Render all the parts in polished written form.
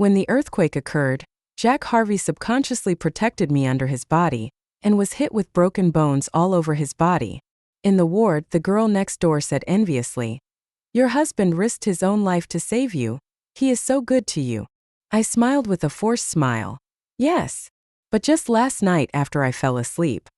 When the earthquake occurred, Jack Harvey subconsciously protected me under his body and was hit with broken bones all over his body. In the ward, the girl next door said enviously, "Your husband risked his own life to save you. He is so good to you." I smiled with a forced smile. Yes. But just last night after I fell asleep.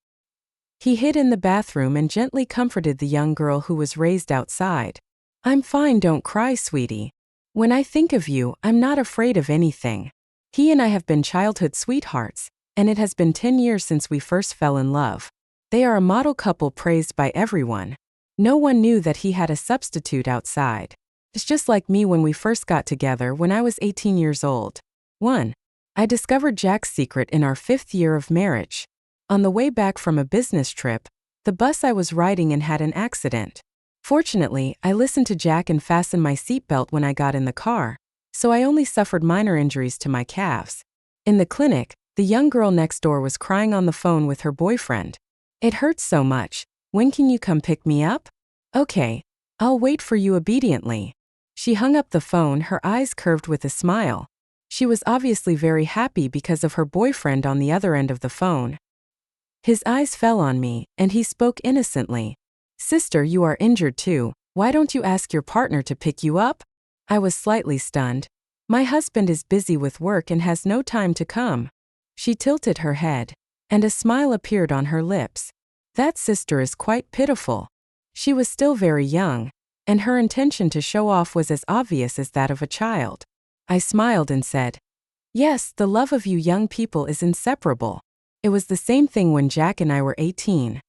He hid in the bathroom and gently comforted the young girl who was raised outside. "I'm fine, don't cry, sweetie. When I think of you, I'm not afraid of anything." He and I have been childhood sweethearts, and it has been 10 years since we first fell in love. They are a model couple praised by everyone. No one knew that he had a substitute outside. It's just like me when we first got together when I was 18 years old. 1. I discovered Jack's secret in our 5th year of marriage. On the way back from a business trip, the bus I was riding in had an accident. Fortunately, I listened to Jack and fastened my seatbelt when I got in the car, so I only suffered minor injuries to my calves. In the clinic, the young girl next door was crying on the phone with her boyfriend. "It hurts so much. When can you come pick me up?" "Okay. I'll wait for you obediently." She hung up the phone, her eyes curved with a smile. She was obviously very happy because of her boyfriend on the other end of the phone. His eyes fell on me, and he spoke innocently. "Sister, you are injured too. Why don't you ask your partner to pick you up?" I was slightly stunned. "My husband is busy with work and has no time to come." She tilted her head, and a smile appeared on her lips. That sister is quite pitiful. She was still very young, and her intention to show off was as obvious as that of a child. I smiled and said, "Yes, the love of you young people is inseparable." It was the same thing when Jack and I were 18.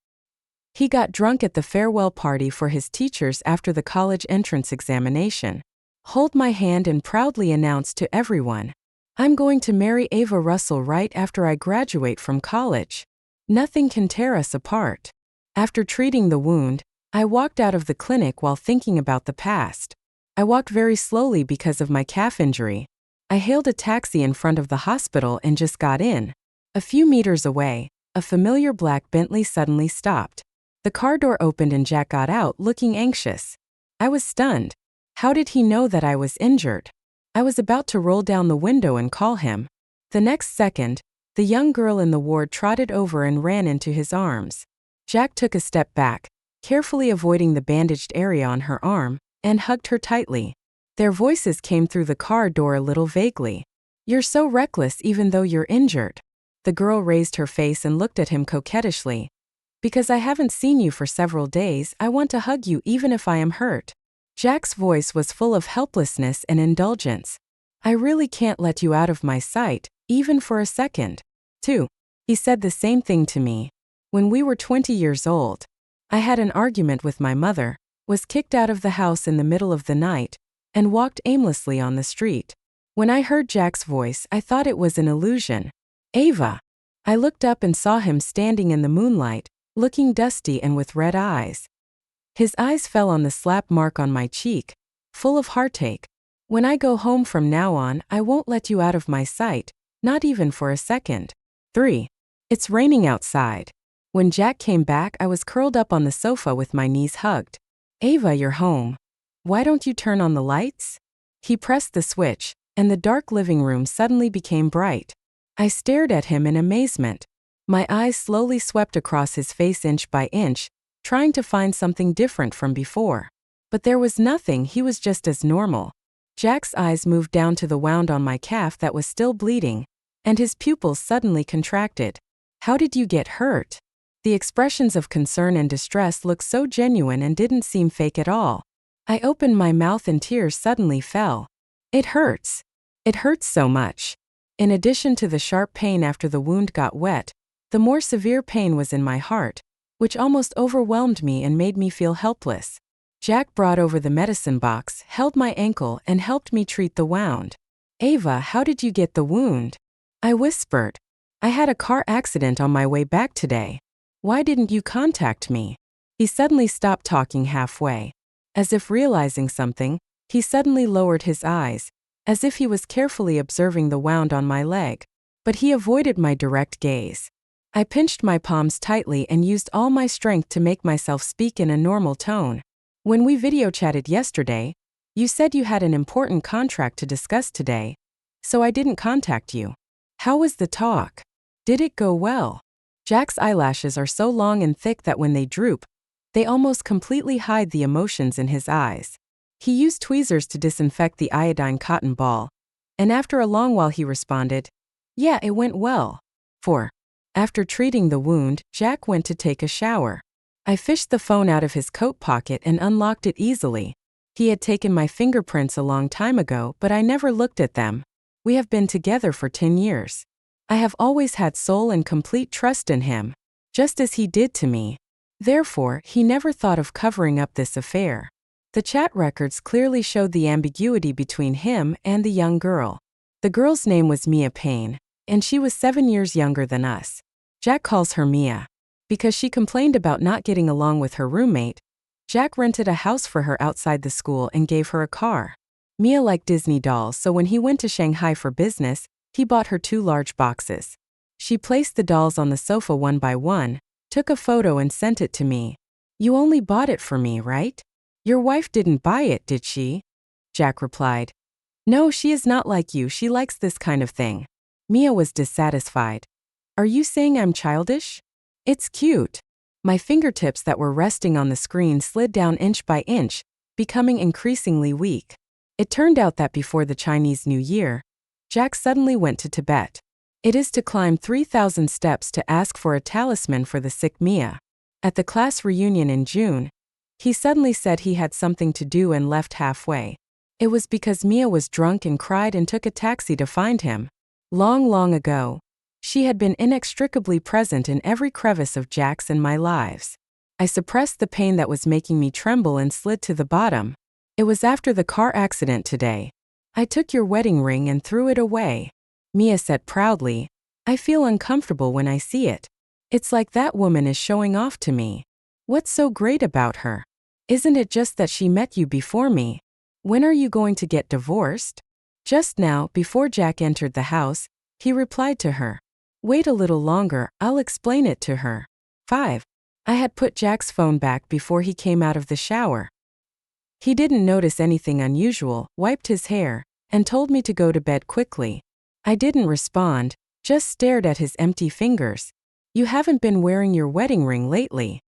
He got drunk at the farewell party for his teachers after the college entrance examination, held my hand and proudly announced to everyone, "I'm going to marry Ava Russell right after I graduate from college. Nothing can tear us apart." After treating the wound, I walked out of the clinic while thinking about the past. I walked very slowly because of my calf injury. I hailed a taxi in front of the hospital and just got in. A few meters away, a familiar black Bentley suddenly stopped. The car door opened and Jack got out, looking anxious. I was stunned. How did he know that I was injured? I was about to roll down the window and call him. The next second, the young girl in the ward trotted over and ran into his arms. Jack took a step back, carefully avoiding the bandaged area on her arm, and hugged her tightly. Their voices came through the car door a little vaguely. "You're so reckless even though you're injured." The girl raised her face and looked at him coquettishly. "Because I haven't seen you for several days, I want to hug you even if I am hurt." Jack's voice was full of helplessness and indulgence. "I really can't let you out of my sight, even for a second." 2. He said the same thing to me. When we were 20 years old, I had an argument with my mother, was kicked out of the house in the middle of the night, and walked aimlessly on the street. When I heard Jack's voice, I thought it was an illusion. "Ava." I looked up and saw him standing in the moonlight, looking dusty and with red eyes. His eyes fell on the slap mark on my cheek, full of heartache. "When I go home from now on, I won't let you out of my sight, not even for a second." 3. It's raining outside. When Jack came back, I was curled up on the sofa with my knees hugged. "Ava, you're home. Why don't you turn on the lights?" He pressed the switch, and the dark living room suddenly became bright. I stared at him in amazement. My eyes slowly swept across his face inch by inch, trying to find something different from before. But there was nothing, he was just as normal. Jack's eyes moved down to the wound on my calf that was still bleeding, and his pupils suddenly contracted. "How did you get hurt?" The expressions of concern and distress looked so genuine and didn't seem fake at all. I opened my mouth and tears suddenly fell. "It hurts. It hurts so much." In addition to the sharp pain after the wound got wet, the more severe pain was in my heart, which almost overwhelmed me and made me feel helpless. Jack brought over the medicine box, held my ankle, and helped me treat the wound. "Ava, how did you get the wound?" I whispered. "I had a car accident on my way back today. Why didn't you contact me?" He suddenly stopped talking halfway. As if realizing something, he suddenly lowered his eyes, as if he was carefully observing the wound on my leg. But he avoided my direct gaze. I pinched my palms tightly and used all my strength to make myself speak in a normal tone. "When we video chatted yesterday, you said you had an important contract to discuss today. So I didn't contact you. How was the talk? Did it go well? Jack's eyelashes are so long and thick that when they droop, they almost completely hide the emotions in his eyes. He used tweezers to disinfect the iodine cotton ball, and after a long while he responded, "Yeah, it went well." 4. After treating the wound, Jack went to take a shower. I fished the phone out of his coat pocket and unlocked it easily. He had taken my fingerprints a long time ago, but I never looked at them. We have been together for 10 years. I have always had sole and complete trust in him, just as he did to me. Therefore, he never thought of covering up this affair. The chat records clearly showed the ambiguity between him and the young girl. The girl's name was Mia Payne, and she was 7 years younger than us. Jack calls her Mia. Because she complained about not getting along with her roommate, Jack rented a house for her outside the school and gave her a car. Mia liked Disney dolls, so when he went to Shanghai for business, he bought her 2 large boxes. She placed the dolls on the sofa one by one, took a photo and sent it to me. "You only bought it for me, right? Your wife didn't buy it, did she?" Jack replied. "No, she is not like you, she likes this kind of thing." Mia was dissatisfied. "Are you saying I'm childish? It's cute." My fingertips that were resting on the screen slid down inch by inch, becoming increasingly weak. It turned out that before the Chinese New Year, Jack suddenly went to Tibet. It is to climb 3,000 steps to ask for a talisman for the sick Mia. At the class reunion in June, he suddenly said he had something to do and left halfway. It was because Mia was drunk and cried and took a taxi to find him. Long, long ago, she had been inextricably present in every crevice of Jack's and my lives. I suppressed the pain that was making me tremble and slid to the bottom. "It was after the car accident today. I took your wedding ring and threw it away," Mia said proudly. "I feel uncomfortable when I see it. It's like that woman is showing off to me. What's so great about her? Isn't it just that she met you before me? When are you going to get divorced?" Just now, before Jack entered the house, he replied to her, "Wait a little longer, I'll explain it to her." 5. I had put Jack's phone back before he came out of the shower. He didn't notice anything unusual, wiped his hair, and told me to go to bed quickly. I didn't respond, just stared at his empty fingers. "You haven't been wearing your wedding ring lately."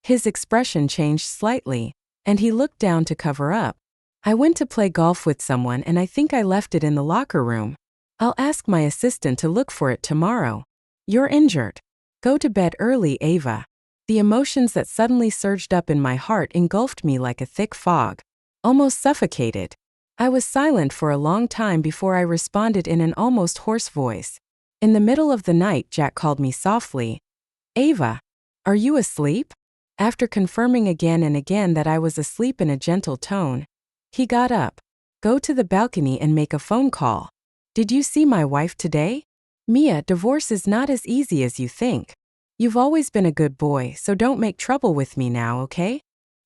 His expression changed slightly, and he looked down to cover up. "I went to play golf with someone and I think I left it in the locker room. I'll ask my assistant to look for it tomorrow." "You're injured. Go to bed early, Ava." The emotions that suddenly surged up in my heart engulfed me like a thick fog. Almost suffocated. I was silent for a long time before I responded in an almost hoarse voice. In the middle of the night, Jack called me softly. "Ava, are you asleep?" After confirming again and again that I was asleep in a gentle tone, he got up. "Go to the balcony and make a phone call. Did you see my wife today? Mia, divorce is not as easy as you think. You've always been a good boy, so don't make trouble with me now, okay?"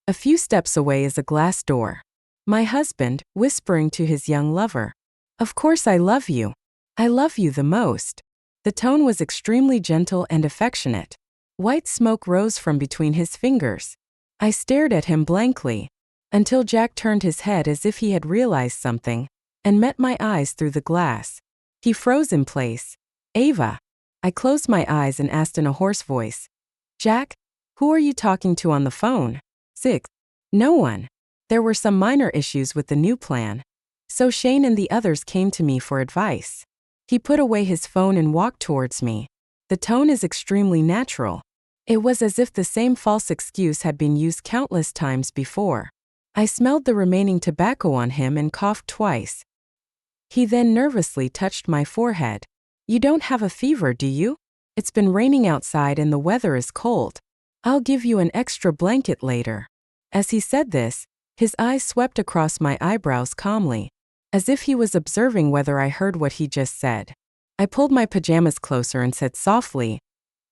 A few steps away is a glass door. My husband, whispering to his young lover. "Of course I love you. I love you the most." The tone was extremely gentle and affectionate. White smoke rose from between his fingers. I stared at him blankly, until Jack turned his head as if he had realized something, and met my eyes through the glass. He froze in place. "Ava." I closed my eyes and asked in a hoarse voice. "Jack, who are you talking to on the phone?" 6. No one. There were some minor issues with the new plan, so Shane and the others came to me for advice. He put away his phone and walked towards me. The tone is extremely natural. It was as if the same false excuse had been used countless times before. I smelled the remaining tobacco on him and coughed twice. He then nervously touched my forehead. "You don't have a fever, do you? It's been raining outside and the weather is cold. I'll give you an extra blanket later." As he said this, his eyes swept across my eyebrows calmly, as if he was observing whether I heard what he just said. I pulled my pajamas closer and said softly,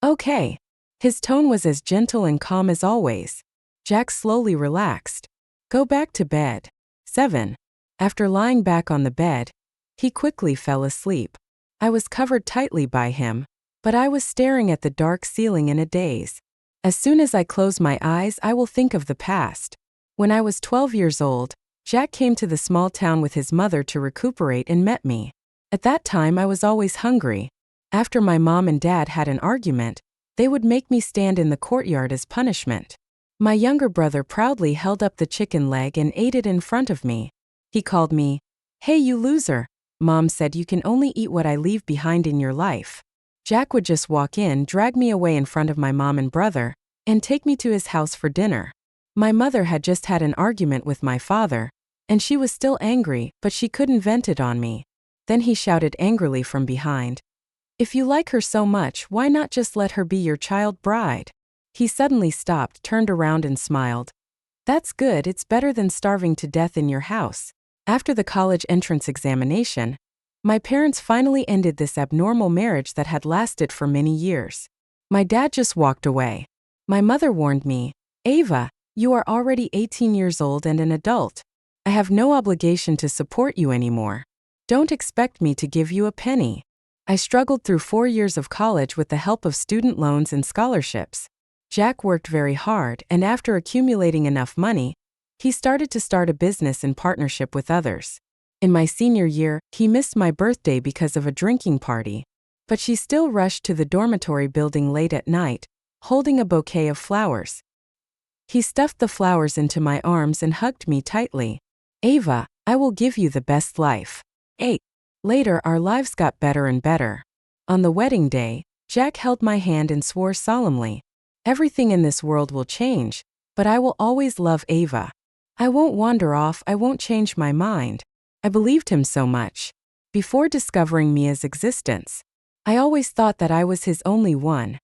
"Okay." His tone was as gentle and calm as always. Jack slowly relaxed. "Go back to bed." 7. After lying back on the bed, he quickly fell asleep. I was covered tightly by him, but I was staring at the dark ceiling in a daze. As soon as I close my eyes, I will think of the past. When I was 12 years old, Jack came to the small town with his mother to recuperate and met me. At that time, I was always hungry. After my mom and dad had an argument, they would make me stand in the courtyard as punishment. My younger brother proudly held up the chicken leg and ate it in front of me. He called me, "Hey, you loser." Mom said, "You can only eat what I leave behind in your life." Jack would just walk in, drag me away in front of my mom and brother, and take me to his house for dinner. My mother had just had an argument with my father, and she was still angry, but she couldn't vent it on me. Then he shouted angrily from behind, "If you like her so much, why not just let her be your child bride?" He suddenly stopped, turned around and smiled. "That's good, it's better than starving to death in your house." After the college entrance examination, my parents finally ended this abnormal marriage that had lasted for many years. My dad just walked away. My mother warned me, "Ava, you are already 18 years old and an adult. I have no obligation to support you anymore. Don't expect me to give you a penny." I struggled through 4 years of college with the help of student loans and scholarships. Jack worked very hard, and after accumulating enough money, he started to start a business in partnership with others. In my senior year, he missed my birthday because of a drinking party, but she still rushed to the dormitory building late at night, holding a bouquet of flowers. He stuffed the flowers into my arms and hugged me tightly. "Ava, I will give you the best life." 8. Later, our lives got better and better. On the wedding day, Jack held my hand and swore solemnly, "Everything in this world will change, but I will always love Ava. I won't wander off, I won't change my mind." I believed him so much. Before discovering Mia's existence, I always thought that I was his only one.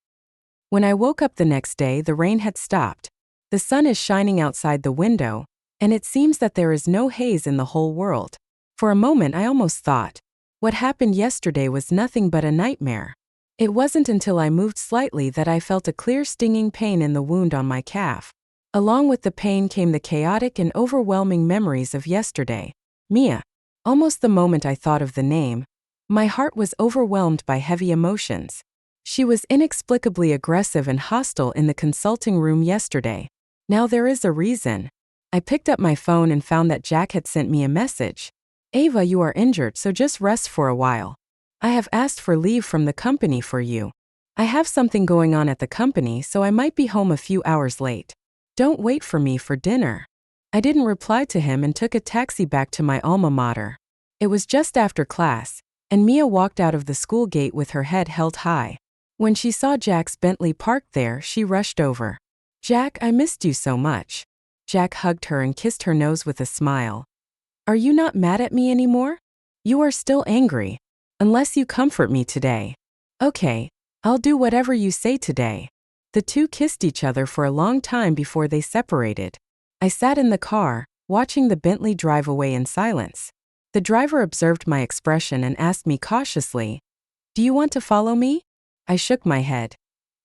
When I woke up the next day, the rain had stopped. The sun is shining outside the window, and it seems that there is no haze in the whole world. For a moment, I almost thought, what happened yesterday was nothing but a nightmare. It wasn't until I moved slightly that I felt a clear stinging pain in the wound on my calf. Along with the pain came the chaotic and overwhelming memories of yesterday. Mia. Almost the moment I thought of the name, my heart was overwhelmed by heavy emotions. She was inexplicably aggressive and hostile in the consulting room yesterday. Now there is a reason. I picked up my phone and found that Jack had sent me a message. "Ava, you are injured, so just rest for a while. I have asked for leave from the company for you. I have something going on at the company, so I might be home a few hours late. Don't wait for me for dinner." I didn't reply to him and took a taxi back to my alma mater. It was just after class, and Mia walked out of the school gate with her head held high. When she saw Jack's Bentley parked there, she rushed over. "Jack, I missed you so much." Jack hugged her and kissed her nose with a smile. "Are you not mad at me anymore? You are still angry. Unless you comfort me today." "Okay, I'll do whatever you say today." The two kissed each other for a long time before they separated. I sat in the car, watching the Bentley drive away in silence. The driver observed my expression and asked me cautiously, "Do you want to follow me?" I shook my head.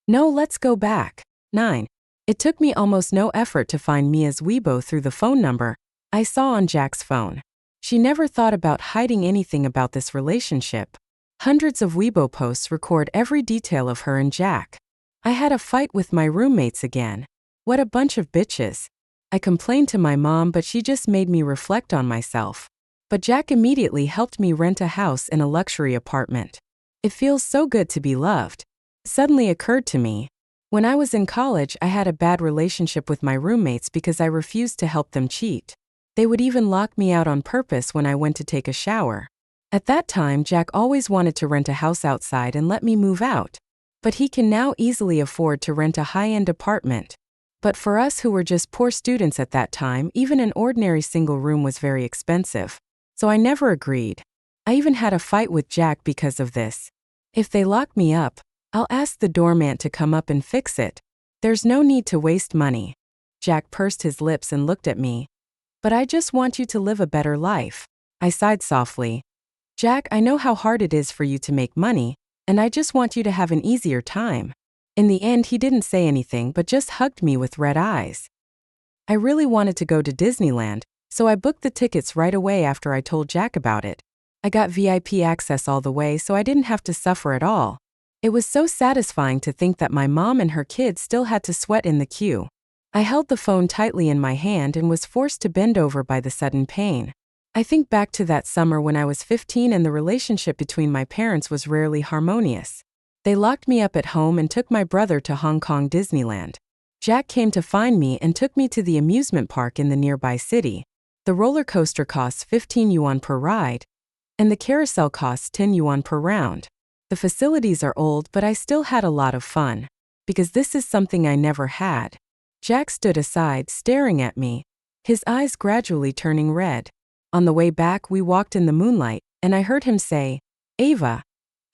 "No, let's go back." 9. It took me almost no effort to find Mia's Weibo through the phone number I saw on Jack's phone. She never thought about hiding anything about this relationship. Hundreds of Weibo posts record every detail of her and Jack. I had a fight with my roommates again. What a bunch of bitches. I complained to my mom, but she just made me reflect on myself. But Jack immediately helped me rent a house in a luxury apartment. It feels so good to be loved. It suddenly occurred to me. When I was in college, I had a bad relationship with my roommates because I refused to help them cheat. They would even lock me out on purpose when I went to take a shower. At that time, Jack always wanted to rent a house outside and let me move out. But he can now easily afford to rent a high-end apartment. But for us who were just poor students at that time, even an ordinary single room was very expensive. So I never agreed. I even had a fight with Jack because of this. If they lock me up, I'll ask the doorman to come up and fix it. There's no need to waste money. Jack pursed his lips and looked at me. "But I just want you to live a better life." I sighed softly. "Jack, I know how hard it is for you to make money, and I just want you to have an easier time." In the end, he didn't say anything but just hugged me with red eyes. I really wanted to go to Disneyland, so I booked the tickets right away after I told Jack about it. I got VIP access all the way, so I didn't have to suffer at all. It was so satisfying to think that my mom and her kids still had to sweat in the queue. I held the phone tightly in my hand and was forced to bend over by the sudden pain. I think back to that summer when I was 15 and the relationship between my parents was rarely harmonious. They locked me up at home and took my brother to Hong Kong Disneyland. Jack came to find me and took me to the amusement park in the nearby city. The roller coaster costs 15 yuan per ride, and the carousel costs 10 yuan per round. The facilities are old, but I still had a lot of fun. Because this is something I never had. Jack stood aside, staring at me, his eyes gradually turning red. On the way back, we walked in the moonlight, and I heard him say, "Ava,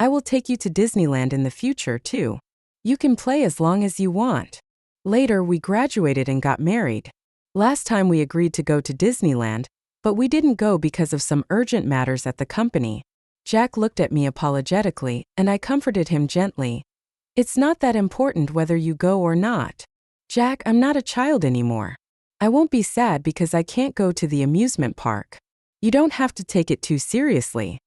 I will take you to Disneyland in the future, too. You can play as long as you want." Later, we graduated and got married. Last time we agreed to go to Disneyland, but we didn't go because of some urgent matters at the company. Jack looked at me apologetically, and I comforted him gently. "It's not that important whether you go or not. Jack, I'm not a child anymore. I won't be sad because I can't go to the amusement park. You don't have to take it too seriously."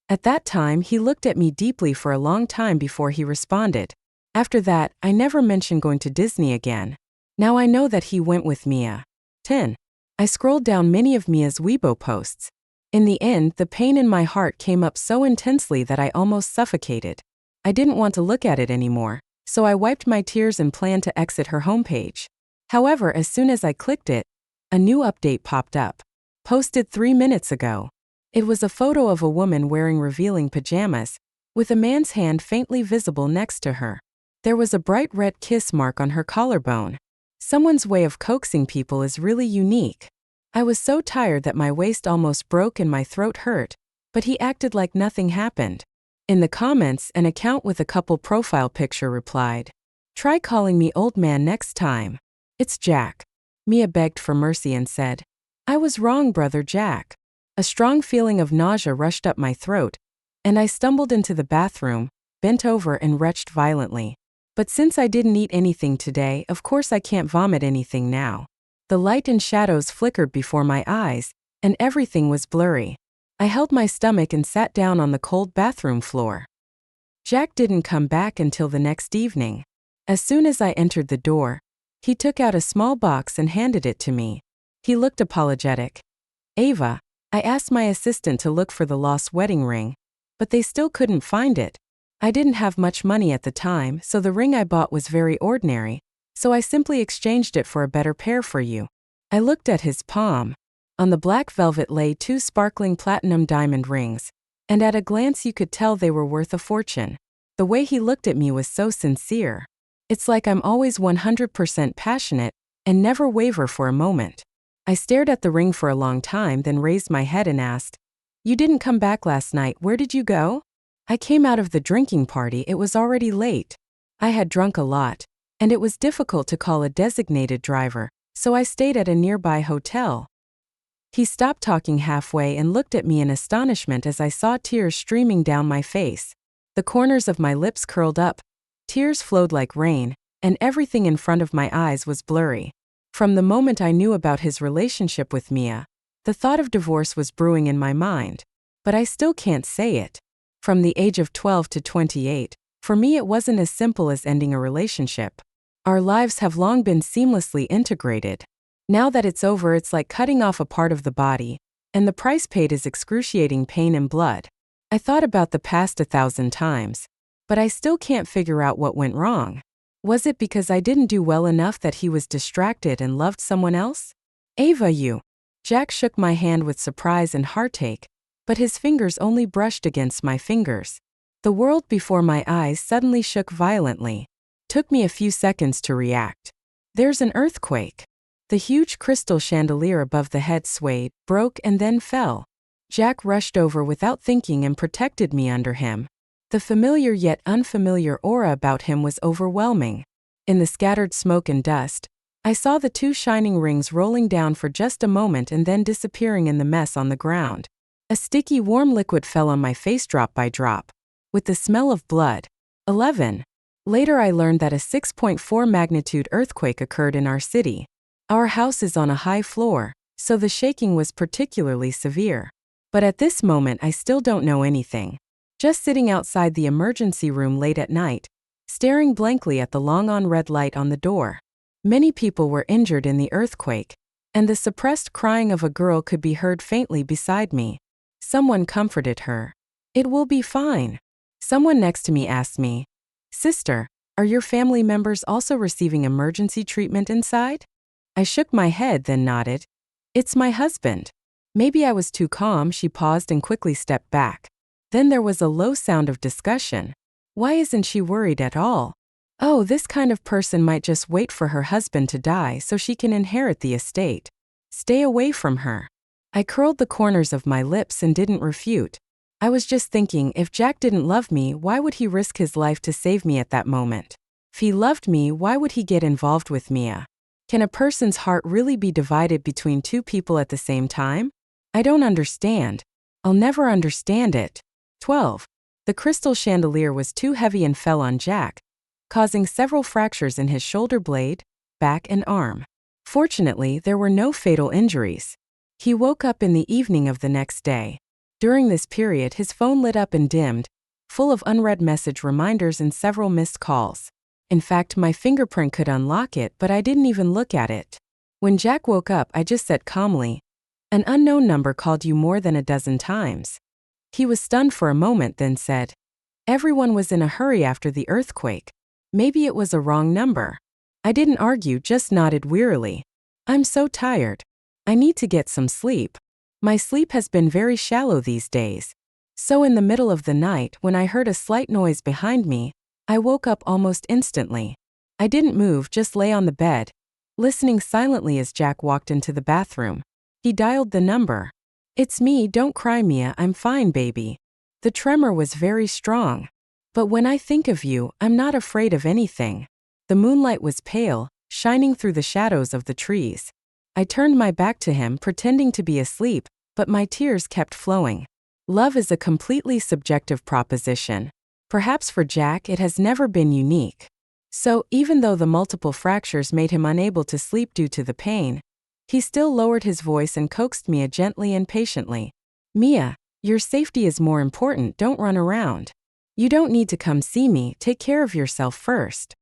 At that time, he looked at me deeply for a long time before he responded. After that, I never mentioned going to Disney again. Now I know that he went with Mia. 10. I scrolled down many of Mia's Weibo posts. In the end, the pain in my heart came up so intensely that I almost suffocated. I didn't want to look at it anymore, so I wiped my tears and planned to exit her homepage. However, as soon as I clicked it, a new update popped up. Posted 3 minutes ago. It was a photo of a woman wearing revealing pajamas, with a man's hand faintly visible next to her. There was a bright red kiss mark on her collarbone. Someone's way of coaxing people is really unique. I was so tired that my waist almost broke and my throat hurt, but he acted like nothing happened. In the comments, an account with a couple profile picture replied, "Try calling me old man next time. It's Jack." Mia begged for mercy and said, "I was wrong, brother Jack." A strong feeling of nausea rushed up my throat, and I stumbled into the bathroom, bent over and retched violently. But since I didn't eat anything today, of course I can't vomit anything now. The light and shadows flickered before my eyes, and everything was blurry. I held my stomach and sat down on the cold bathroom floor. Jack didn't come back until the next evening. As soon as I entered the door, he took out a small box and handed it to me. He looked apologetic. "Ava, I asked my assistant to look for the lost wedding ring, but they still couldn't find it. I didn't have much money at the time, so the ring I bought was very ordinary, so I simply exchanged it for a better pair for you." I looked at his palm. On the black velvet lay 2 sparkling platinum diamond rings, and at a glance you could tell they were worth a fortune. The way he looked at me was so sincere. It's like I'm always 100% passionate and never waver for a moment. I stared at the ring for a long time, then raised my head and asked, "You didn't come back last night, where did you go?" "I came out of the drinking party, it was already late. I had drunk a lot, and it was difficult to call a designated driver, so I stayed at a nearby hotel." He stopped talking halfway and looked at me in astonishment as I saw tears streaming down my face. The corners of my lips curled up, tears flowed like rain, and everything in front of my eyes was blurry. From the moment I knew about his relationship with Mia, the thought of divorce was brewing in my mind. But I still can't say it. From the age of 12 to 28, for me it wasn't as simple as ending a relationship. Our lives have long been seamlessly integrated. Now that it's over, it's like cutting off a part of the body, and the price paid is excruciating pain and blood. I thought about the past 1,000 times, but I still can't figure out what went wrong. Was it because I didn't do well enough that he was distracted and loved someone else? "Ava, you." Jack shook my hand with surprise and heartache, but his fingers only brushed against my fingers. The world before my eyes suddenly shook violently. Took me a few seconds to react. There's an earthquake. The huge crystal chandelier above the head swayed, broke, and then fell. Jack rushed over without thinking and protected me under him. The familiar yet unfamiliar aura about him was overwhelming. In the scattered smoke and dust, I saw the 2 shining rings rolling down for just a moment and then disappearing in the mess on the ground. A sticky warm liquid fell on my face drop by drop, with the smell of blood. 11. Later I learned that a 6.4 magnitude earthquake occurred in our city. Our house is on a high floor, so the shaking was particularly severe. But at this moment I still don't know anything. Just sitting outside the emergency room late at night, staring blankly at the long-on red light on the door. Many people were injured in the earthquake, and the suppressed crying of a girl could be heard faintly beside me. Someone comforted her. "It will be fine." Someone next to me asked me, "Sister, are your family members also receiving emergency treatment inside?" I shook my head, then nodded. "It's my husband." Maybe I was too calm. She paused and quickly stepped back. Then there was a low sound of discussion. "Why isn't she worried at all?" "Oh, this kind of person might just wait for her husband to die so she can inherit the estate. Stay away from her." I curled the corners of my lips and didn't refute. I was just thinking, if Jack didn't love me, why would he risk his life to save me at that moment? If he loved me, why would he get involved with Mia? Can a person's heart really be divided between two people at the same time? I don't understand. I'll never understand it. 12. The crystal chandelier was too heavy and fell on Jack, causing several fractures in his shoulder blade, back, and arm. Fortunately, there were no fatal injuries. He woke up in the evening of the next day. During this period, his phone lit up and dimmed, full of unread message reminders and several missed calls. In fact, my fingerprint could unlock it, but I didn't even look at it. When Jack woke up, I just said calmly, "An unknown number called you more than a dozen times." He was stunned for a moment, then said, "Everyone was in a hurry after the earthquake. Maybe it was a wrong number." I didn't argue, just nodded wearily. "I'm so tired. I need to get some sleep. My sleep has been very shallow these days." So in the middle of the night, when I heard a slight noise behind me, I woke up almost instantly. I didn't move, just lay on the bed, listening silently as Jack walked into the bathroom. He dialed the number. "It's me, don't cry, Mia, I'm fine, baby." The tremor was very strong. "But when I think of you, I'm not afraid of anything." The moonlight was pale, shining through the shadows of the trees. I turned my back to him, pretending to be asleep, but my tears kept flowing. Love is a completely subjective proposition. Perhaps for Jack it has never been unique. So, even though the multiple fractures made him unable to sleep due to the pain, he still lowered his voice and coaxed Mia gently and patiently. "Mia, your safety is more important, don't run around. You don't need to come see me, take care of yourself first."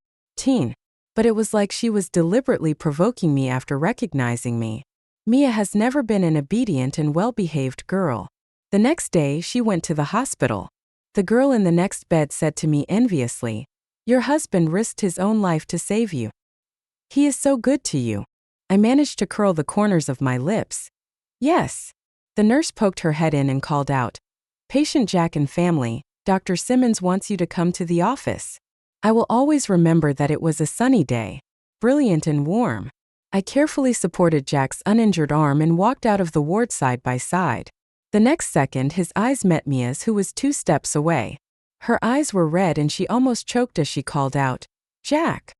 But it was like she was deliberately provoking me after recognizing me. Mia has never been an obedient and well-behaved girl. The next day, she went to the hospital. The girl in the next bed said to me enviously, "Your husband risked his own life to save you. He is so good to you." I managed to curl the corners of my lips. "Yes." The nurse poked her head in and called out, "Patient Jack and family, Dr. Simmons wants you to come to the office." I will always remember that it was a sunny day, brilliant and warm. I carefully supported Jack's uninjured arm and walked out of the ward side by side. The next second, his eyes met Mia's, who was 2 steps away. Her eyes were red and she almost choked as she called out, "Jack."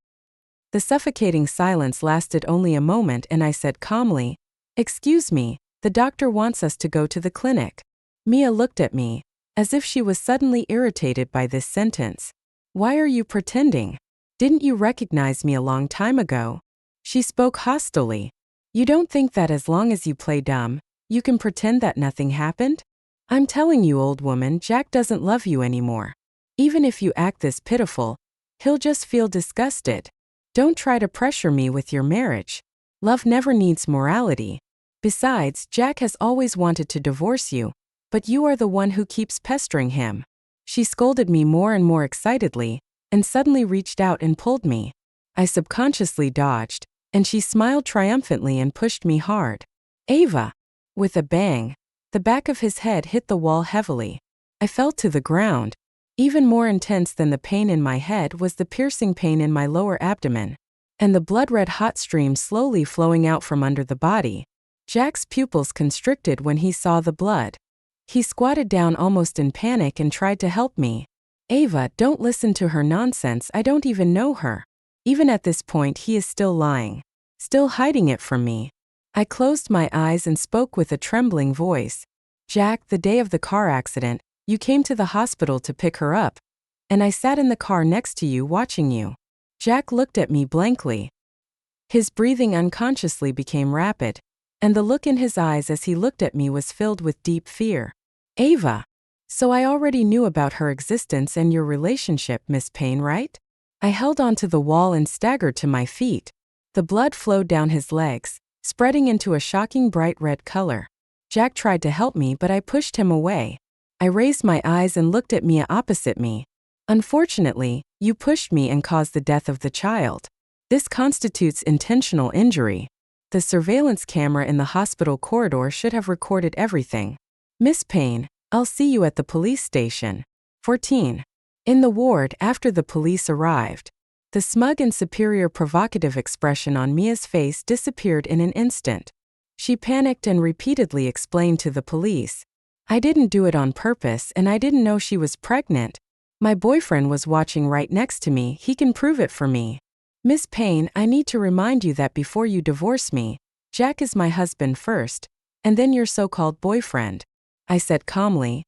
The suffocating silence lasted only a moment and I said calmly, "Excuse me, the doctor wants us to go to the clinic." Mia looked at me, as if she was suddenly irritated by this sentence. "Why are you pretending? Didn't you recognize me a long time ago?" She spoke hostilely. "You don't think that as long as you play dumb, you can pretend that nothing happened? I'm telling you, old woman, Jack doesn't love you anymore. Even if you act this pitiful, he'll just feel disgusted. Don't try to pressure me with your marriage. Love never needs morality. Besides, Jack has always wanted to divorce you, but you are the one who keeps pestering him." She scolded me more and more excitedly, and suddenly reached out and pulled me. I subconsciously dodged, and she smiled triumphantly and pushed me hard. "Ava!" With a bang, the back of his head hit the wall heavily. I fell to the ground. Even more intense than the pain in my head was the piercing pain in my lower abdomen, and the blood-red hot stream slowly flowing out from under the body. Jack's pupils constricted when he saw the blood. He squatted down almost in panic and tried to help me. "Ava, don't listen to her nonsense, I don't even know her." Even at this point he is still lying, still hiding it from me. I closed my eyes and spoke with a trembling voice. "Jack, the day of the car accident, you came to the hospital to pick her up, and I sat in the car next to you watching you." Jack looked at me blankly. His breathing unconsciously became rapid, and the look in his eyes as he looked at me was filled with deep fear. "Ava, so I already knew about her existence and your relationship, Miss Payne, right?" I held onto the wall and staggered to my feet. The blood flowed down his legs, spreading into a shocking bright red color. Jack tried to help me, but I pushed him away. I raised my eyes and looked at Mia opposite me. Unfortunately, you pushed me and caused the death of the child. This constitutes intentional injury. The surveillance camera in the hospital corridor should have recorded everything. Miss Payne, I'll see you at the police station. 14. In the ward after the police arrived. The smug and superior provocative expression on Mia's face disappeared in an instant. She panicked and repeatedly explained to the police, I didn't do it on purpose and I didn't know she was pregnant. My boyfriend was watching right next to me, he can prove it for me. Miss Payne, I need to remind you that before you divorce me, Jack is my husband first, and then your so-called boyfriend. I said calmly.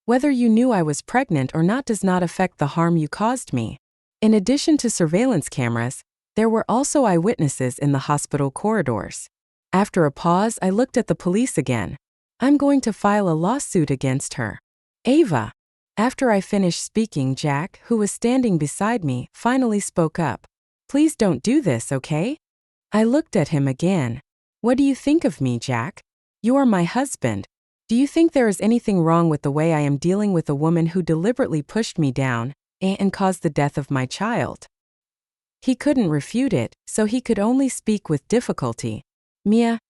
Whether you knew I was pregnant or not does not affect the harm you caused me. In addition to surveillance cameras, there were also eyewitnesses in the hospital corridors. After a pause, I looked at the police again. I'm going to file a lawsuit against her. Ava. After I finished speaking, Jack, who was standing beside me, finally spoke up. Please don't do this, okay? I looked at him again. What do you think of me, Jack? You are my husband. Do you think there is anything wrong with the way I am dealing with a woman who deliberately pushed me down and caused the death of my child? He couldn't refute it, so he could only speak with difficulty. Mia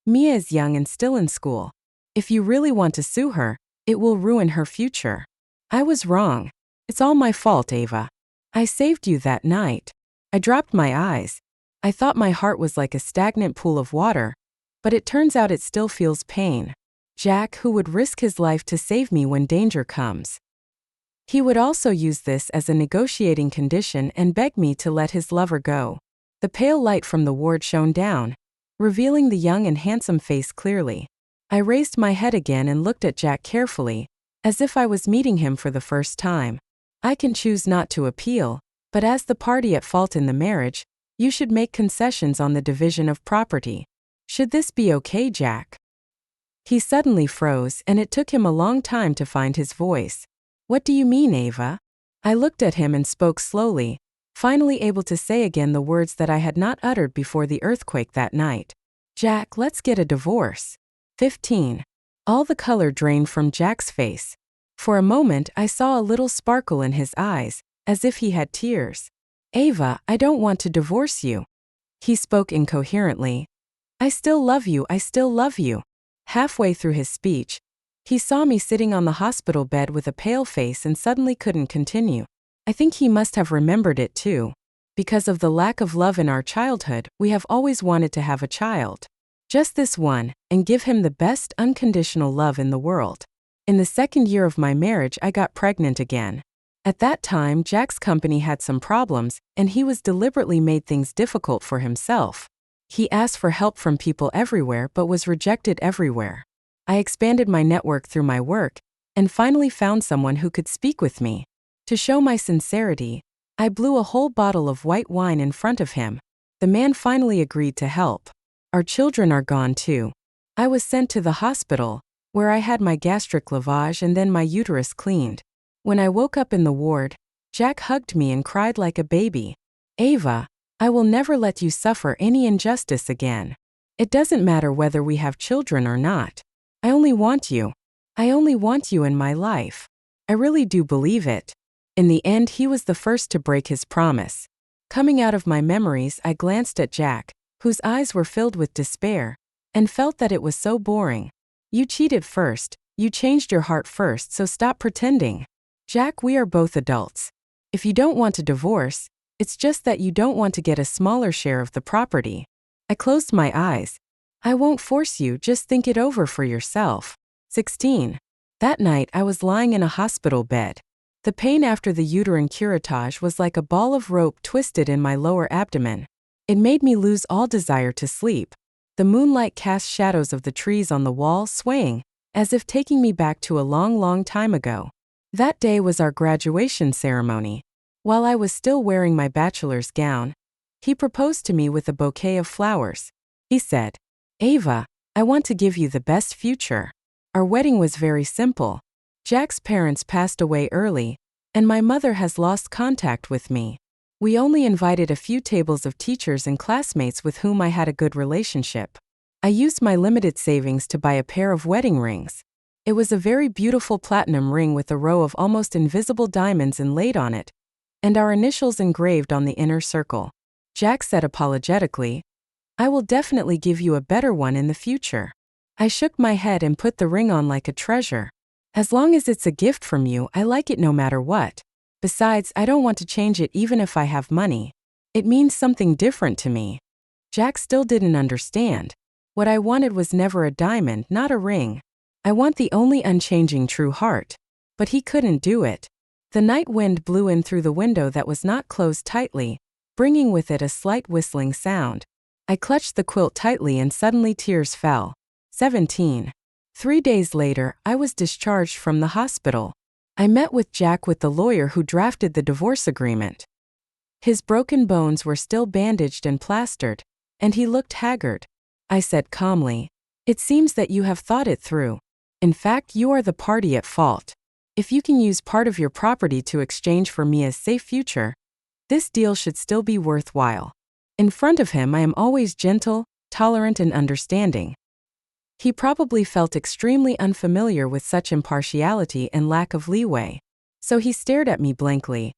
is young and still in school. If you really want to sue her, it will ruin her future. I was wrong. It's all my fault, Ava. I saved you that night. I dropped my eyes. I thought my heart was like a stagnant pool of water, but it turns out it still feels pain. Jack, who would risk his life to save me when danger comes. He would also use this as a negotiating condition and beg me to let his lover go. The pale light from the ward shone down, revealing the young and handsome face clearly. I raised my head again and looked at Jack carefully, as if I was meeting him for the first time. I can choose not to appeal, but as the party at fault in the marriage, you should make concessions on the division of property. Should this be okay, Jack? He suddenly froze, and it took him a long time to find his voice. What do you mean, Ava? I looked at him and spoke slowly, finally able to say again the words that I had not uttered before the earthquake that night. Jack, let's get a divorce. 15. All the color drained from Jack's face. For a moment I saw a little sparkle in his eyes, as if he had tears. Ava, I don't want to divorce you. He spoke incoherently. I still love you, I still love you. Halfway through his speech, he saw me sitting on the hospital bed with a pale face and suddenly couldn't continue. I think he must have remembered it too. Because of the lack of love in our childhood, we have always wanted to have a child. Just this one, and give him the best unconditional love in the world. In the second year of my marriage, I got pregnant again. At that time, Jack's company had some problems, and he was deliberately made things difficult for himself. He asked for help from people everywhere but was rejected everywhere. I expanded my network through my work, and finally found someone who could speak with me. To show my sincerity, I blew a whole bottle of white wine in front of him. The man finally agreed to help. Our children are gone too. I was sent to the hospital, where I had my gastric lavage and then my uterus cleaned. When I woke up in the ward, Jack hugged me and cried like a baby. Ava, I will never let you suffer any injustice again. It doesn't matter whether we have children or not. I only want you. I only want you in my life. I really do believe it. In the end, he was the first to break his promise. Coming out of my memories, I glanced at Jack, whose eyes were filled with despair, and felt that it was so boring. You cheated first, you changed your heart first, so stop pretending. Jack, we are both adults. If you don't want a divorce, it's just that you don't want to get a smaller share of the property. I closed my eyes. I won't force you, just think it over for yourself. 16. That night I was lying in a hospital bed. The pain after the uterine curettage was like a ball of rope twisted in my lower abdomen. It made me lose all desire to sleep. The moonlight cast shadows of the trees on the wall swaying, as if taking me back to a long, long time ago. That day was our graduation ceremony. While I was still wearing my bachelor's gown, he proposed to me with a bouquet of flowers. He said, Ava, I want to give you the best future. Our wedding was very simple. Jack's parents passed away early, and my mother has lost contact with me. We only invited a few tables of teachers and classmates with whom I had a good relationship. I used my limited savings to buy a pair of wedding rings. It was a very beautiful platinum ring with a row of almost invisible diamonds inlaid on it, and our initials engraved on the inner circle. Jack said apologetically, "I will definitely give you a better one in the future." I shook my head and put the ring on like a treasure. "As long as it's a gift from you, I like it no matter what. Besides, I don't want to change it even if I have money. It means something different to me." Jack still didn't understand. What I wanted was never a diamond, not a ring. I want the only unchanging true heart. But he couldn't do it. The night wind blew in through the window that was not closed tightly, bringing with it a slight whistling sound. I clutched the quilt tightly and suddenly tears fell. 17. 3 days later, I was discharged from the hospital. I met with Jack with the lawyer who drafted the divorce agreement. His broken bones were still bandaged and plastered, and he looked haggard. I said calmly, "It seems that you have thought it through. In fact, you are the party at fault. If you can use part of your property to exchange for Mia's safe future, this deal should still be worthwhile." In front of him, I am always gentle, tolerant, and understanding. He probably felt extremely unfamiliar with such impartiality and lack of leeway. So he stared at me blankly.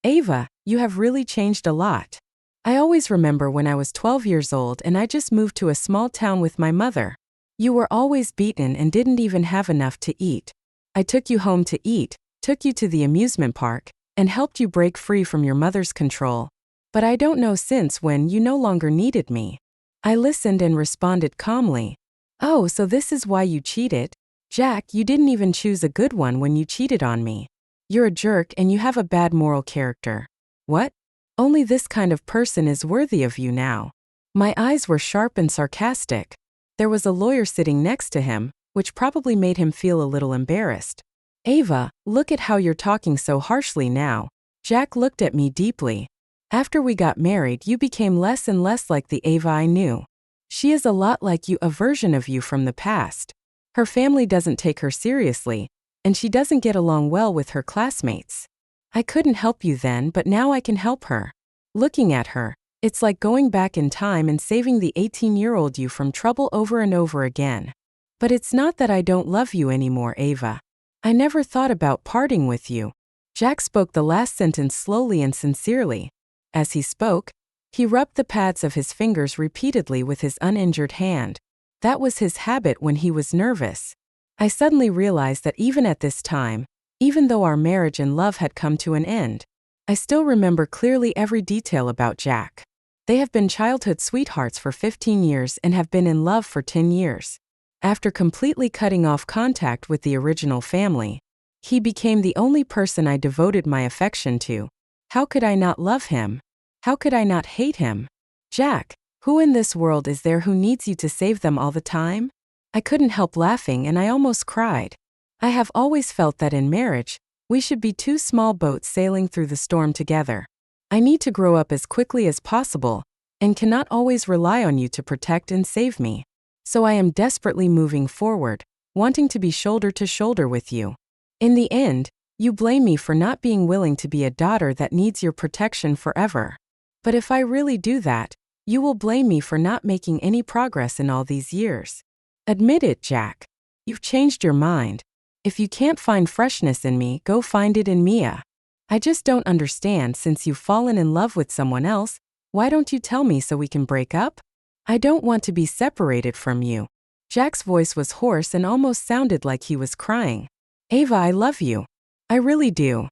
"Ava, you have really changed a lot. I always remember when I was 12 years old and I just moved to a small town with my mother. You were always beaten and didn't even have enough to eat. I took you home to eat, took you to the amusement park, and helped you break free from your mother's control. But I don't know since when you no longer needed me." I listened and responded calmly. "Oh, so this is why you cheated? Jack, you didn't even choose a good one when you cheated on me. You're a jerk and you have a bad moral character. What? Only this kind of person is worthy of you now." My eyes were sharp and sarcastic. There was a lawyer sitting next to him, which probably made him feel a little embarrassed. "Ava, look at how you're talking so harshly now." Jack looked at me deeply. "After we got married, you became less and less like the Ava I knew. She is a lot like you, a version of you from the past. Her family doesn't take her seriously, and she doesn't get along well with her classmates. I couldn't help you then, but now I can help her. Looking at her, it's like going back in time and saving the 18-year-old you from trouble over and over again. But it's not that I don't love you anymore, Ava. I never thought about parting with you." Jack spoke the last sentence slowly and sincerely. As he spoke, he rubbed the pads of his fingers repeatedly with his uninjured hand. That was his habit when he was nervous. I suddenly realized that even at this time, even though our marriage and love had come to an end, I still remember clearly every detail about Jack. They have been childhood sweethearts for 15 years and have been in love for 10 years. After completely cutting off contact with the original family, he became the only person I devoted my affection to. How could I not love him? How could I not hate him? Jack, who in this world is there who needs you to save them all the time? I couldn't help laughing and I almost cried. I have always felt that in marriage, we should be two small boats sailing through the storm together. I need to grow up as quickly as possible, and cannot always rely on you to protect and save me. So I am desperately moving forward, wanting to be shoulder to shoulder with you. In the end, you blame me for not being willing to be a daughter that needs your protection forever. But if I really do that, you will blame me for not making any progress in all these years. Admit it, Jack. You've changed your mind. If you can't find freshness in me, go find it in Mia. I just don't understand, since you've fallen in love with someone else, why don't you tell me so we can break up? I don't want to be separated from you. Jack's voice was hoarse and almost sounded like he was crying. Ava, I love you. I really do.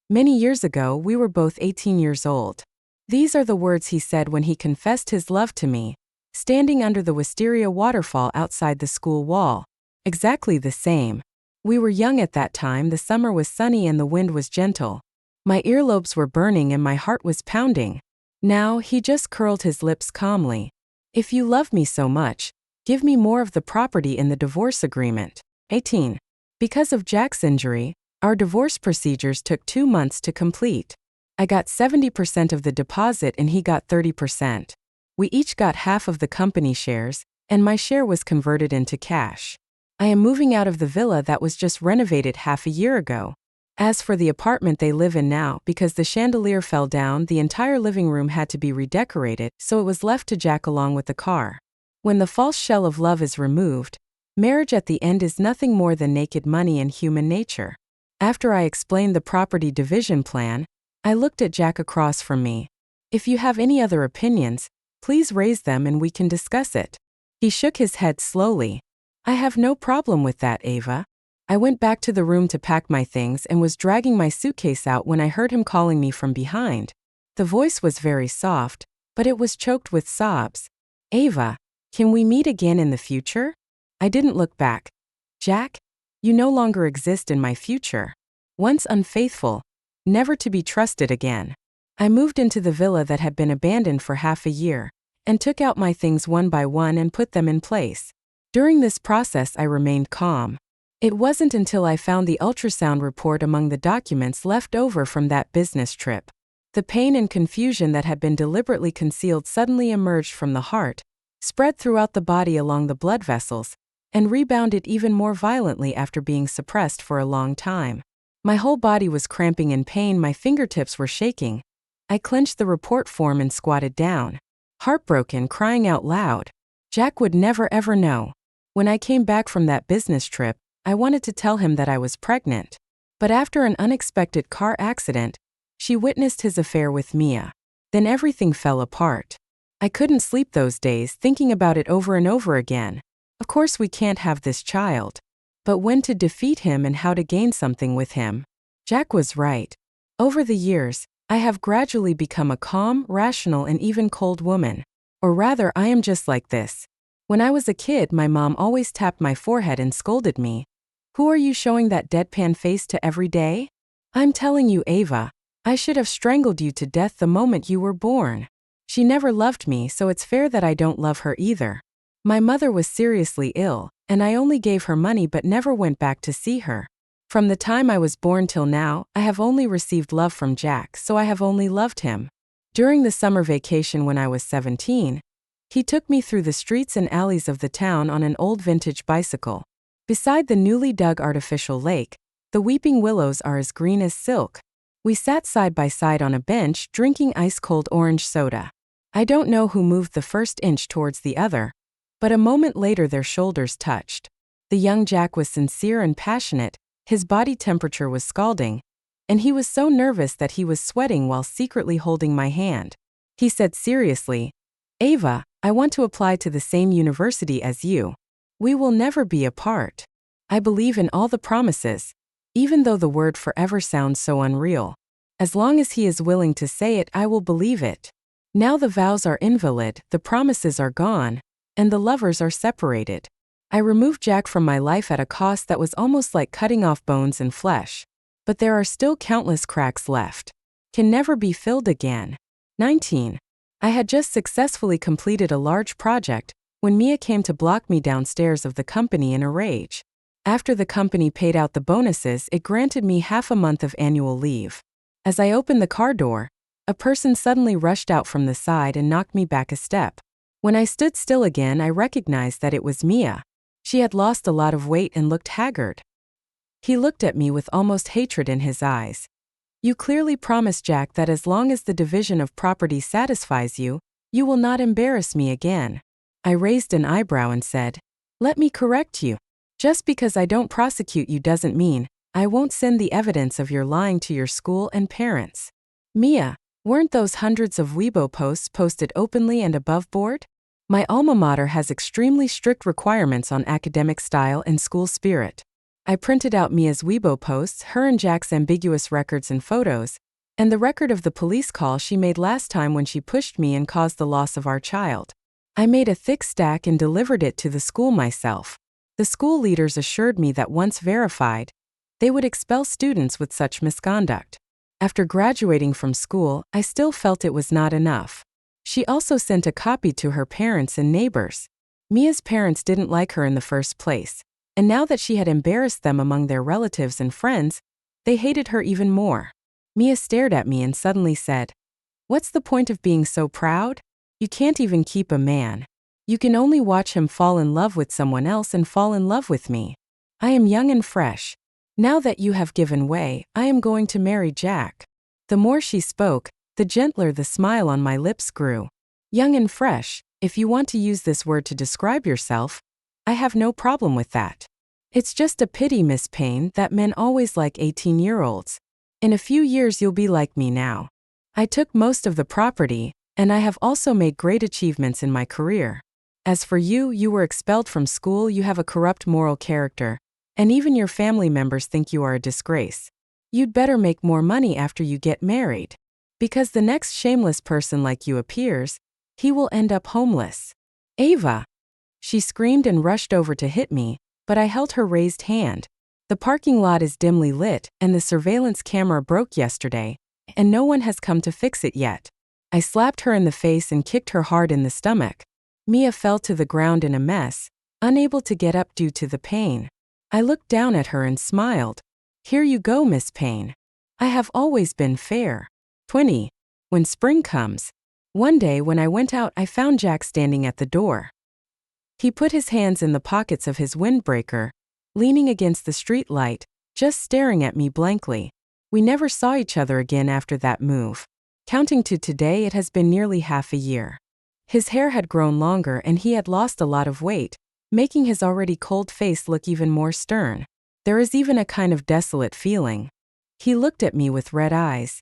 Many years ago, we were both 18 years old. These are the words he said when he confessed his love to me, standing under the wisteria waterfall outside the school wall. Exactly the same. We were young at that time, the summer was sunny and the wind was gentle. My earlobes were burning and my heart was pounding. Now, he just curled his lips calmly. If you love me so much, give me more of the property in the divorce agreement. 18. Because of Jack's injury, our divorce procedures took 2 months to complete. I got 70% of the deposit and he got 30%. We each got half of the company shares, and my share was converted into cash. I am moving out of the villa that was just renovated half a year ago. As for the apartment they live in now, because the chandelier fell down, the entire living room had to be redecorated, so it was left to Jack along with the car. When the false shell of love is removed, marriage at the end is nothing more than naked money and human nature. After I explained the property division plan, I looked at Jack across from me. If you have any other opinions, please raise them and we can discuss it. He shook his head slowly. I have no problem with that, Ava. I went back to the room to pack my things and was dragging my suitcase out when I heard him calling me from behind. The voice was very soft, but it was choked with sobs. Ava, can we meet again in the future? I didn't look back. Jack, you no longer exist in my future. Once unfaithful, never to be trusted again. I moved into the villa that had been abandoned for half a year, and took out my things one by one and put them in place. During this process I remained calm. It wasn't until I found the ultrasound report among the documents left over from that business trip. The pain and confusion that had been deliberately concealed suddenly emerged from the heart, spread throughout the body along the blood vessels, and rebounded even more violently after being suppressed for a long time. My whole body was cramping in pain, my fingertips were shaking. I clenched the report form and squatted down, heartbroken, crying out loud. Jack would never ever know. When I came back from that business trip, I wanted to tell him that I was pregnant. But after an unexpected car accident, she witnessed his affair with Mia. Then everything fell apart. I couldn't sleep those days, thinking about it over and over again. Of course we can't have this child. But when to defeat him and how to gain something with him? Jack was right. Over the years, I have gradually become a calm, rational, and even cold woman. Or rather, I am just like this. When I was a kid, my mom always tapped my forehead and scolded me. Who are you showing that deadpan face to every day? I'm telling you, Ava, I should have strangled you to death the moment you were born. She never loved me, so it's fair that I don't love her either. My mother was seriously ill, and I only gave her money but never went back to see her. From the time I was born till now, I have only received love from Jack, so I have only loved him. During the summer vacation when I was 17, he took me through the streets and alleys of the town on an old vintage bicycle. Beside the newly dug artificial lake, the weeping willows are as green as silk. We sat side by side on a bench drinking ice-cold orange soda. I don't know who moved the first inch towards the other, but a moment later their shoulders touched. The young Jack was sincere and passionate, his body temperature was scalding, and he was so nervous that he was sweating while secretly holding my hand. He said seriously, Ava, I want to apply to the same university as you. We will never be apart. I believe in all the promises, even though the word forever sounds so unreal. As long as he is willing to say it, I will believe it. Now the vows are invalid, the promises are gone, and the lovers are separated. I removed Jack from my life at a cost that was almost like cutting off bones and flesh. But there are still countless cracks left. Can never be filled again. 19. I had just successfully completed a large project when Mia came to block me downstairs of the company in a rage. After the company paid out the bonuses, it granted me half a month of annual leave. As I opened the car door, a person suddenly rushed out from the side and knocked me back a step. When I stood still again, I recognized that it was Mia. She had lost a lot of weight and looked haggard. He looked at me with almost hatred in his eyes. You clearly promised Jack that as long as the division of property satisfies you, you will not embarrass me again. I raised an eyebrow and said, let me correct you. Just because I don't prosecute you doesn't mean I won't send the evidence of your lying to your school and parents. Mia, weren't those hundreds of Weibo posts posted openly and above board? My alma mater has extremely strict requirements on academic style and school spirit. I printed out Mia's Weibo posts, her and Jack's ambiguous records and photos, and the record of the police call she made last time when she pushed me and caused the loss of our child. I made a thick stack and delivered it to the school myself. The school leaders assured me that once verified, they would expel students with such misconduct. After graduating from school, I still felt it was not enough. She also sent a copy to her parents and neighbors. Mia's parents didn't like her in the first place, and now that she had embarrassed them among their relatives and friends, they hated her even more. Mia stared at me and suddenly said, what's the point of being so proud? You can't even keep a man. You can only watch him fall in love with someone else and fall in love with me. I am young and fresh. Now that you have given way, I am going to marry Jack. The more she spoke, the gentler the smile on my lips grew. Young and fresh, If you want to use this word to describe yourself, I have no problem with that. It's just a pity, Miss Payne, that men always like 18-year-olds. In a few years you'll be like me now. I took most of the property, and I have also made great achievements in my career. As for you, you were expelled from school, you have a corrupt moral character, and even your family members think you are a disgrace. You'd better make more money after you get married. Because the next shameless person like you appears, he will end up homeless. Ava! She screamed and rushed over to hit me, but I held her raised hand. The parking lot is dimly lit, and the surveillance camera broke yesterday, and no one has come to fix it yet. I slapped her in the face and kicked her hard in the stomach. Mia fell to the ground in a mess, unable to get up due to the pain. I looked down at her and smiled. Here you go, Miss Payne. I have always been fair. 20. When spring comes. One day when I went out, I found Jack standing at the door. He put his hands in the pockets of his windbreaker, leaning against the street light, just staring at me blankly. We never saw each other again after that move. Counting to today, it has been nearly half a year. His hair had grown longer and he had lost a lot of weight, making his already cold face look even more stern. There is even a kind of desolate feeling. He looked at me with red eyes.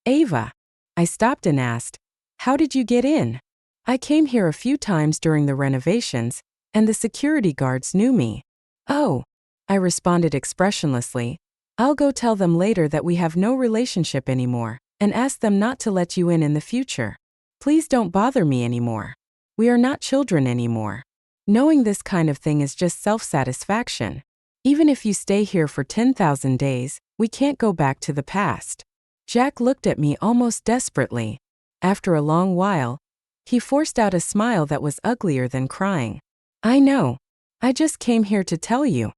Ava. I stopped and asked, how did you get in? I came here a few times during the renovations, and the security guards knew me. Oh, I responded expressionlessly. I'll go tell them later that we have no relationship anymore, and ask them not to let you in the future. Please don't bother me anymore. We are not children anymore. Knowing this kind of thing is just self-satisfaction. Even if you stay here for 10,000 days, we can't go back to the past. Jack looked at me almost desperately. After a long while, he forced out a smile that was uglier than crying. I know. I just came here to tell you.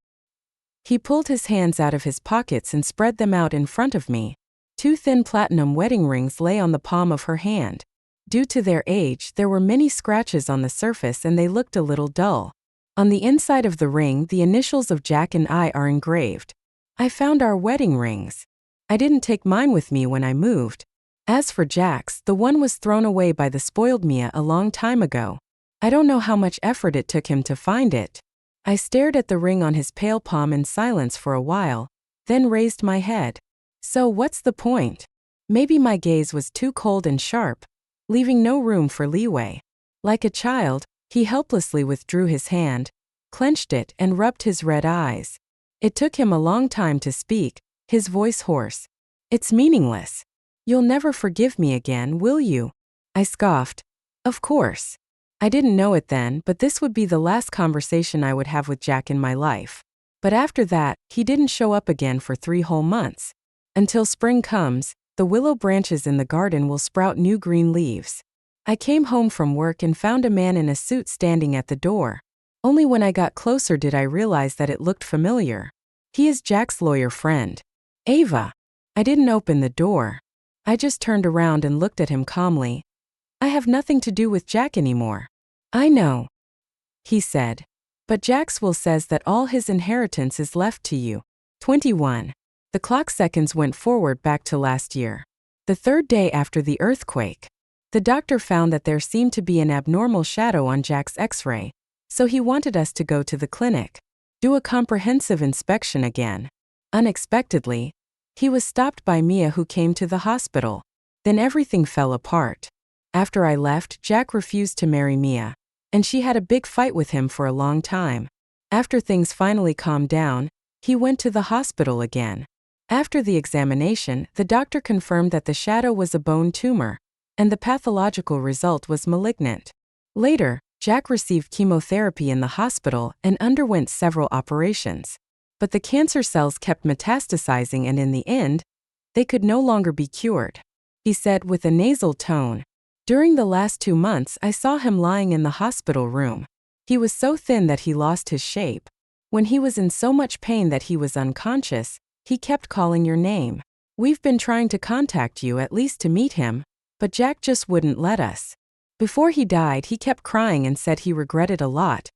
He pulled his hands out of his pockets and spread them out in front of me. 2 thin platinum wedding rings lay on the palm of her hand. Due to their age, there were many scratches on the surface and they looked a little dull. On the inside of the ring, the initials of Jack and I are engraved. I found our wedding rings. I didn't take mine with me when I moved. As for Jack's, the one was thrown away by the spoiled Mia a long time ago. I don't know how much effort it took him to find it. I stared at the ring on his pale palm in silence for a while, then raised my head. So what's the point? Maybe my gaze was too cold and sharp, leaving no room for leeway. Like a child, he helplessly withdrew his hand, clenched it, and rubbed his red eyes. It took him a long time to speak, his voice hoarse. It's meaningless. You'll never forgive me again, will you? I scoffed. Of course. I didn't know it then, but this would be the last conversation I would have with Jack in my life. But after that, he didn't show up again for 3 whole months. Until spring comes, the willow branches in the garden will sprout new green leaves. I came home from work and found a man in a suit standing at the door. Only when I got closer did I realize that it looked familiar. He is Jack's lawyer friend. Ava. I didn't open the door. I just turned around and looked at him calmly. I have nothing to do with Jack anymore. I know, he said. But Jack's will says that all his inheritance is left to you. 21. The clock seconds went forward back to last year. The 3rd day after the earthquake. The doctor found that there seemed to be an abnormal shadow on Jack's X-ray, so he wanted us to go to the clinic, do a comprehensive inspection again. Unexpectedly, he was stopped by Mia, who came to the hospital. Then everything fell apart. After I left, Jack refused to marry Mia, and she had a big fight with him for a long time. After things finally calmed down, he went to the hospital again. After the examination, the doctor confirmed that the shadow was a bone tumor, and the pathological result was malignant. Later, Jack received chemotherapy in the hospital and underwent several operations. But the cancer cells kept metastasizing, and in the end, they could no longer be cured. He said with a nasal tone, "During the last 2 months, I saw him lying in the hospital room. He was so thin that he lost his shape. When he was in so much pain that he was unconscious, he kept calling your name. We've been trying to contact you, at least to meet him, but Jack just wouldn't let us. Before he died, he kept crying and said he regretted a lot,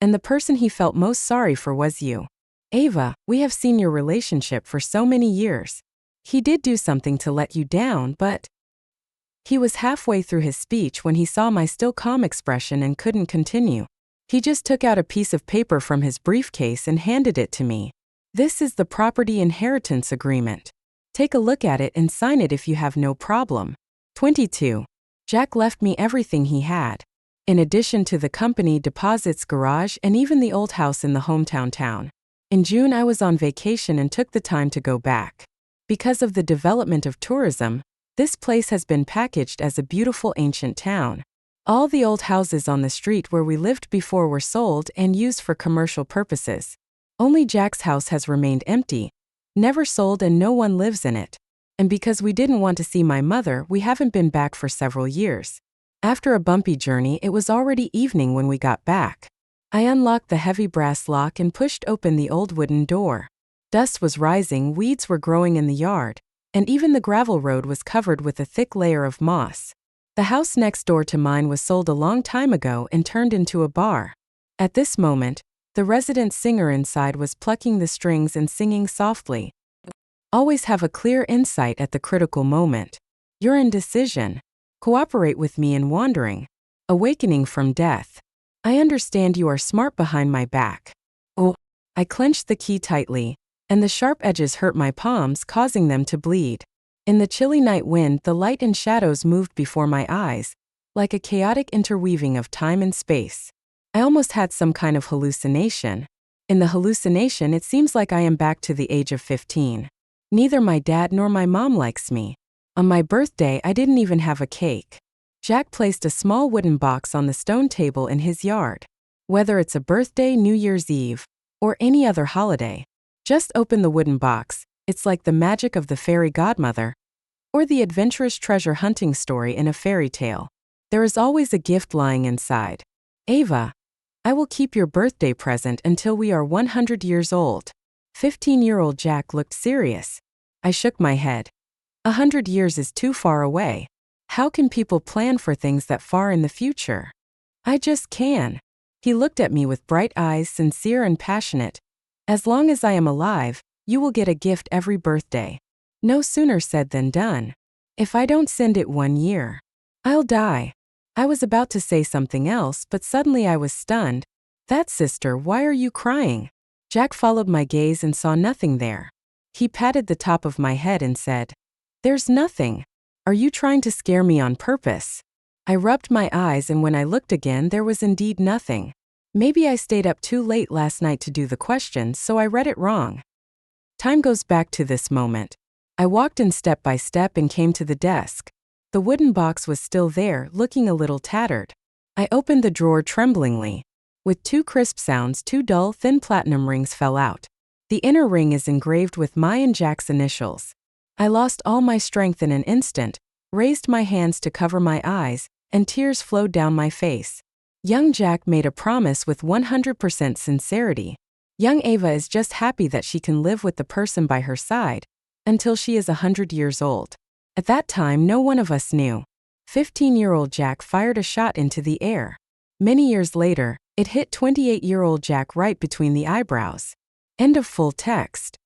and the person he felt most sorry for was you. Ava, we have seen your relationship for so many years. He did do something to let you down, but He was halfway through his speech when he saw my still calm expression and couldn't continue. He just took out a piece of paper from his briefcase and handed it to me. This is the property inheritance agreement. Take a look at it and sign it if you have no problem. 22. Jack left me everything he had. In addition to the company deposits, garage, and even the old house in the hometown town. In June I was on vacation and took the time to go back. Because of the development of tourism, this place has been packaged as a beautiful ancient town. All the old houses on the street where we lived before were sold and used for commercial purposes. Only Jack's house has remained empty, never sold, and no one lives in it. And because we didn't want to see my mother, we haven't been back for several years. After a bumpy journey, it was already evening when we got back. I unlocked the heavy brass lock and pushed open the old wooden door. Dust was rising, weeds were growing in the yard, and even the gravel road was covered with a thick layer of moss. The house next door to mine was sold a long time ago and turned into a bar. At this moment, the resident singer inside was plucking the strings and singing softly. Always have a clear insight at the critical moment. Your indecision. Cooperate with me in wandering. Awakening from death. I understand you are smart behind my back. Oh, I clenched the key tightly, and the sharp edges hurt my palms, causing them to bleed. In the chilly night wind, the light and shadows moved before my eyes, like a chaotic interweaving of time and space. I almost had some kind of hallucination. In the hallucination, it seems like I am back to the age of 15. Neither my dad nor my mom likes me. On my birthday, I didn't even have a cake. Jack placed a small wooden box on the stone table in his yard. Whether it's a birthday, New Year's Eve, or any other holiday, just open the wooden box. It's like the magic of the fairy godmother, or the adventurous treasure hunting story in a fairy tale. There is always a gift lying inside. Ava, I will keep your birthday present until we are 100 years old. 15-year-old Jack looked serious. I shook my head. 100 years is too far away. How can people plan for things that far in the future? I just can. He looked at me with bright eyes, sincere and passionate. As long as I am alive, you will get a gift every birthday. No sooner said than done. If I don't send it 1 year, I'll die. I was about to say something else, but suddenly I was stunned. That sister, why are you crying? Jack followed my gaze and saw nothing there. He patted the top of my head and said, "There's nothing. Are you trying to scare me on purpose?" I rubbed my eyes, and when I looked again, there was indeed nothing. Maybe I stayed up too late last night to do the questions, so I read it wrong. Time goes back to this moment. I walked in step by step and came to the desk. The wooden box was still there, looking a little tattered. I opened the drawer tremblingly. With 2 crisp sounds, 2 dull, thin platinum rings fell out. The inner ring is engraved with my and Jack's initials. I lost all my strength in an instant, raised my hands to cover my eyes, and tears flowed down my face. Young Jack made a promise with 100% sincerity. Young Ava is just happy that she can live with the person by her side until she is 100 years old. At that time, no one of us knew. 15-year-old Jack fired a shot into the air. Many years later, it hit 28-year-old Jack right between the eyebrows. End of full text.